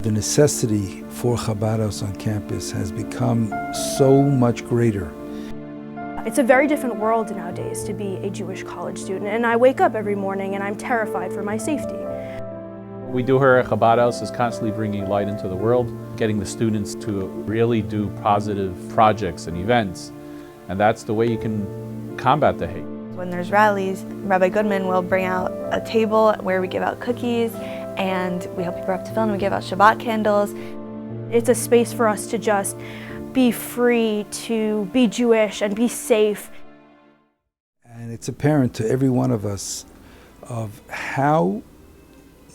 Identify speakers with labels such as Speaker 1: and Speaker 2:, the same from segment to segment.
Speaker 1: the necessity for Chabad House on campus has become so much greater.
Speaker 2: It's a very different world nowadays to be a Jewish college student, and I wake up every morning and I'm terrified for my safety.
Speaker 3: What we do here at Chabad House is constantly bringing light into the world, getting the students to really do positive projects and events, and that's the way you can combat the hate.
Speaker 4: When there's rallies, Rabbi Goodman will bring out a table where we give out cookies and we help people up to fill and we give out Shabbat candles.
Speaker 2: It's a space for us to just be free to be Jewish and be safe.
Speaker 1: And it's apparent to every one of us of how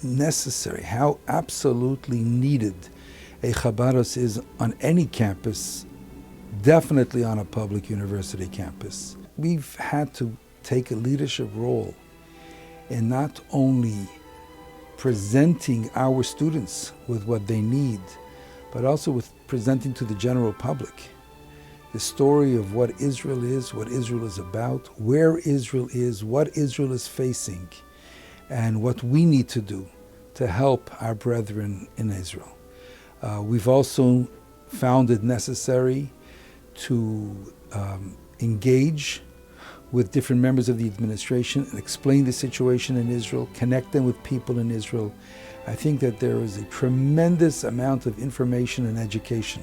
Speaker 1: necessary, how absolutely needed a Chabad House is on any campus, definitely on a public university campus. We've had to take a leadership role in not only presenting our students with what they need, but also with presenting to the general public the story of what Israel is about, where Israel is, what Israel is facing, and what we need to do to help our brethren in Israel. We've also found it necessary to engage with different members of the administration and explain the situation in Israel, connect them with people in Israel. I think that there is a tremendous amount of information and education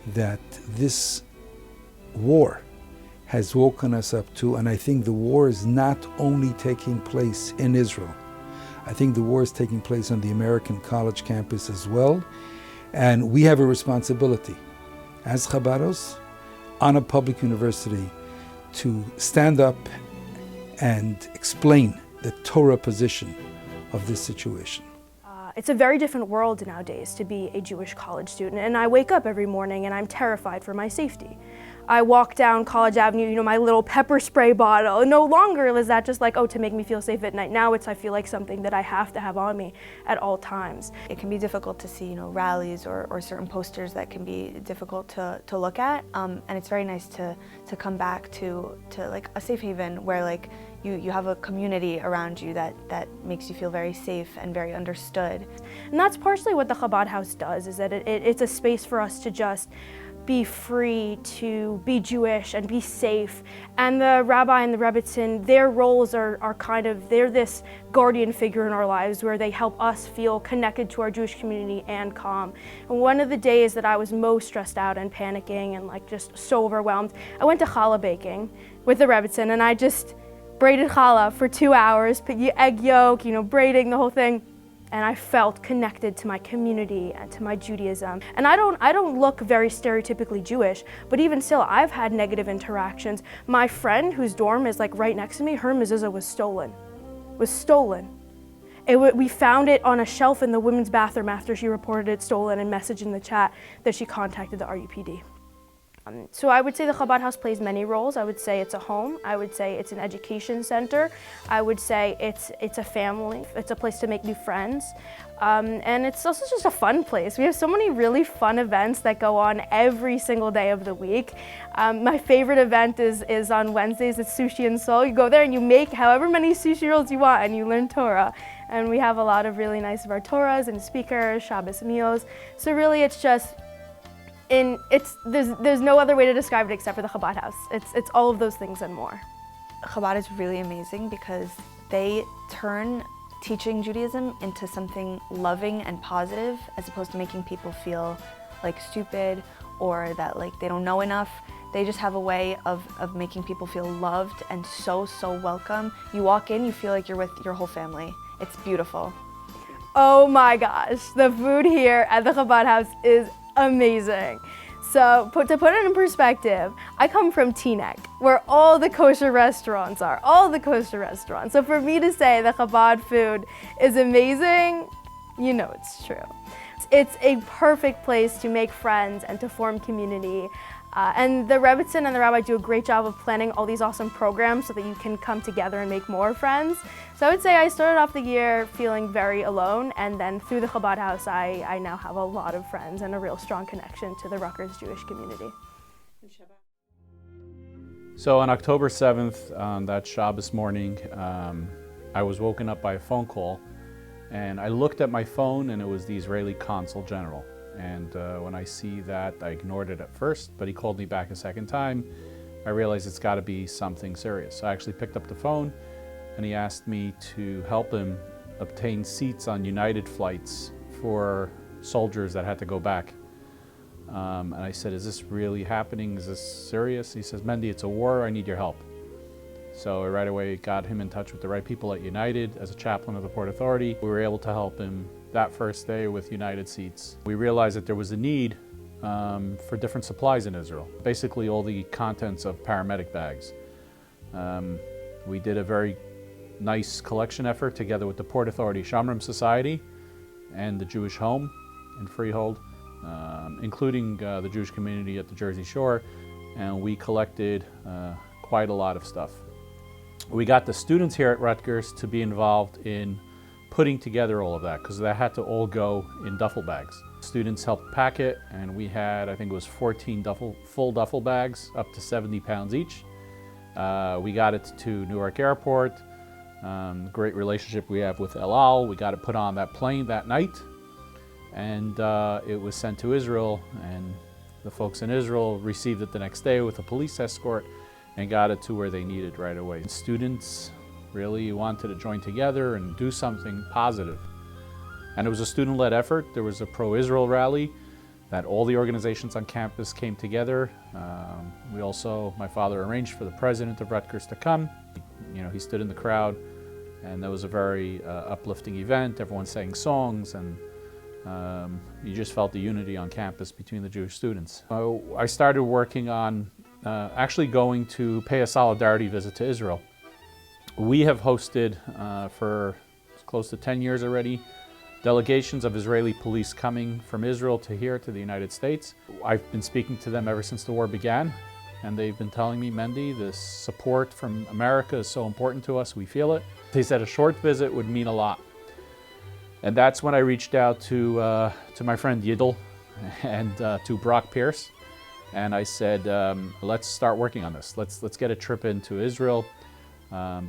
Speaker 1: that this war has woken us up to, and I think the war is not only taking place in Israel. I think the war is taking place on the American college campus as well, and we have a responsibility as Chabad House on a public university to stand up and explain the Torah position of this situation.
Speaker 2: It's a very different world nowadays to be a Jewish college student, and I wake up every morning and I'm terrified for my safety. I walk down College Avenue, my little pepper spray bottle. No longer is that just like, oh, to make me feel safe at night. Now I feel like something that I have to have on me at all times.
Speaker 4: It can be difficult to see, rallies or certain posters that can be difficult to look at. And it's very nice to come back to like a safe haven where like you have a community around you that makes you feel very safe and very understood.
Speaker 2: And that's partially what the Chabad House does, is that it's a space for us to just be free to be Jewish and be safe. And the rabbi and the rebbitzin, their roles are they're this guardian figure in our lives where they help us feel connected to our Jewish community and calm. And one of the days that I was most stressed out and panicking and like just so overwhelmed, I went to challah baking with the rebbitzin and I just braided challah for 2 hours, put egg yolk, braiding the whole thing. And I felt connected to my community and to my Judaism. And I don't look very stereotypically Jewish, but even still, I've had negative interactions. My friend, whose dorm is like right next to me, her mezuzah was stolen. We found it on a shelf in the women's bathroom after she reported it stolen and messaged in the chat that she contacted the RUPD. So I would say the Chabad House plays many roles. I would say it's a home. I would say it's an education center. I would say it's a family. It's a place to make new friends. And it's also just a fun place. We have so many really fun events that go on every single day of the week. My favorite event is on Wednesdays. It's Sushi and Soul. You go there and you make however many sushi rolls you want and you learn Torah. And we have a lot of really nice Torahs and speakers, Shabbos meals. So really it's just, there's no other way to describe it except for the Chabad House. It's all of those things and more.
Speaker 4: Chabad is really amazing because they turn teaching Judaism into something loving and positive as opposed to making people feel like stupid or that like they don't know enough. They just have a way of making people feel loved and so welcome. You walk in, you feel like you're with your whole family. It's beautiful.
Speaker 2: Oh my gosh, the food here at the Chabad House is amazing. So to put it in perspective, I come from Teaneck, where all the kosher restaurants are, So for me to say the Chabad food is amazing, it's true. It's a perfect place to make friends and to form community. And the rebbitzin and the rabbi do a great job of planning all these awesome programs so that you can come together and make more friends. So I would say I started off the year feeling very alone, and then through the Chabad House, I now have a lot of friends and a real strong connection to the Rutgers Jewish community.
Speaker 3: So on October 7th, on that Shabbos morning, I was woken up by a phone call And I looked at my phone and it was the Israeli Consul General. And when I see that, I ignored it at first, but he called me back a second time. I realized it's got to be something serious. So I actually picked up the phone and he asked me to help him obtain seats on United flights for soldiers that had to go back. And I said, is this really happening? Is this serious? He says, Mendy, it's a war, I need your help. So I right away got him in touch with the right people at United. As a chaplain of the Port Authority, we were able to help him that first day with United seats. We realized that there was a need for different supplies in Israel, basically all the contents of paramedic bags. We did a very nice collection effort together with the Port Authority Shamrim Society and the Jewish Home in Freehold, including the Jewish community at the Jersey Shore, and we collected quite a lot of stuff. We got the students here at Rutgers to be involved in putting together all of that because that had to all go in duffel bags. Students helped pack it, and we had, I think it was 14 full duffel bags, up to 70 pounds each. We got it to Newark Airport. Great relationship we have with El Al. We got it put on that plane that night, and it was sent to Israel, and the folks in Israel received it the next day with a police escort and got it to where they needed right away. Students really wanted to join together and do something positive. And it was a student-led effort. There was a pro-Israel rally that all the organizations on campus came together. We also, my father arranged for the president of Rutgers to come. You know, he stood in the crowd, and that was a very uplifting event. Everyone sang songs, and you just felt the unity on campus between the Jewish students. I started working on actually going to pay a solidarity visit to Israel. We have hosted for close to 10 years already delegations of Israeli police coming from Israel to here to the United States. I've been speaking to them ever since the war began, and they've been telling me, Mendy, this support from America is so important to us, we feel it. They said a short visit would mean a lot. And that's when I reached out to my friend Yidel and to Brock Pierce. And I said, let's start working on this. Let's get a trip into Israel.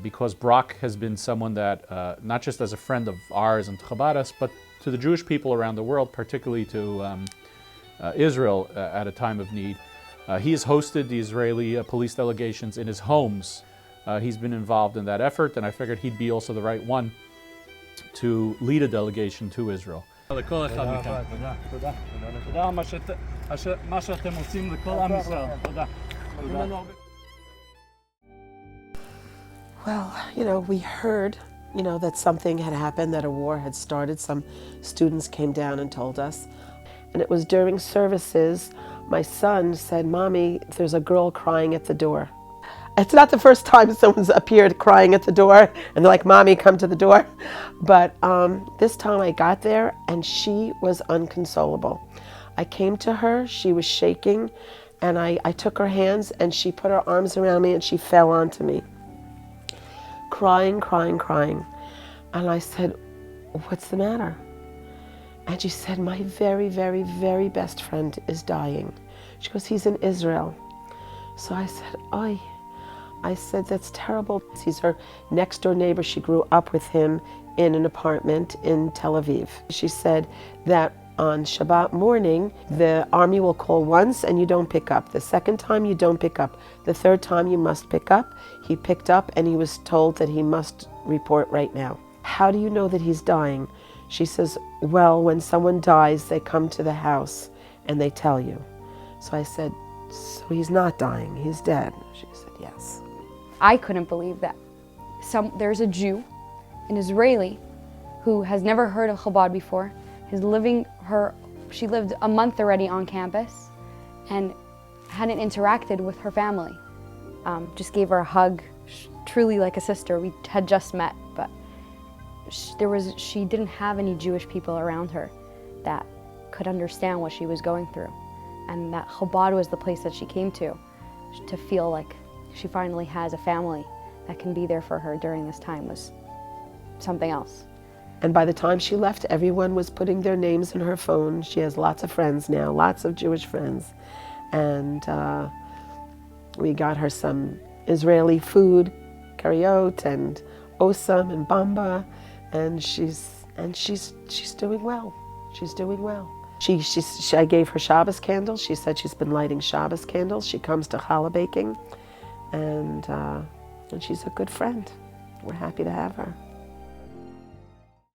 Speaker 3: Because Brock has been someone that, not just as a friend of ours and Chabadis, but to the Jewish people around the world, particularly to Israel at a time of need. He has hosted the Israeli police delegations in his homes. He's been involved in that effort, and I figured he'd be also the right one to lead a delegation to Israel.
Speaker 5: Well, we heard, that something had happened, that a war had started. Some students came down and told us. And it was during services, my son said, Mommy, there's a girl crying at the door. It's not the first time someone's appeared crying at the door, and they're like, Mommy, come to the door. But this time I got there, and she was inconsolable. I came to her, she was shaking, and I took her hands, and she put her arms around me, and she fell onto me. Crying, crying, crying. And I said, what's the matter? And she said, my very, very, very best friend is dying. She goes, he's in Israel. So I said, oi. I said, that's terrible. He's her next door neighbor. She grew up with him in an apartment in Tel Aviv. She said that on Shabbat morning, the army will call once and you don't pick up. The second time you don't pick up. The third time you must pick up. He picked up and he was told that he must report right now. How do you know that he's dying? She says, well, when someone dies, they come to the house and they tell you. So I said, so he's not dying, he's dead. She said, yes.
Speaker 6: I couldn't believe that. There's a Jew, an Israeli, who has never heard of Chabad before. She lived a month already on campus and hadn't interacted with her family. Just gave her a hug, truly like a sister. We had just met, but she didn't have any Jewish people around her that could understand what she was going through. And that Chabad was the place that she came to feel like she finally has a family that can be there for her during this time was something else.
Speaker 5: And by the time she left, everyone was putting their names in her phone. She has lots of friends now, lots of Jewish friends. And we got her some Israeli food, kariot and osam and bamba, and she's and she's doing well. She's doing well. I gave her Shabbos candles. She said she's been lighting Shabbos candles. She comes to challah baking, and she's a good friend. We're happy to have her.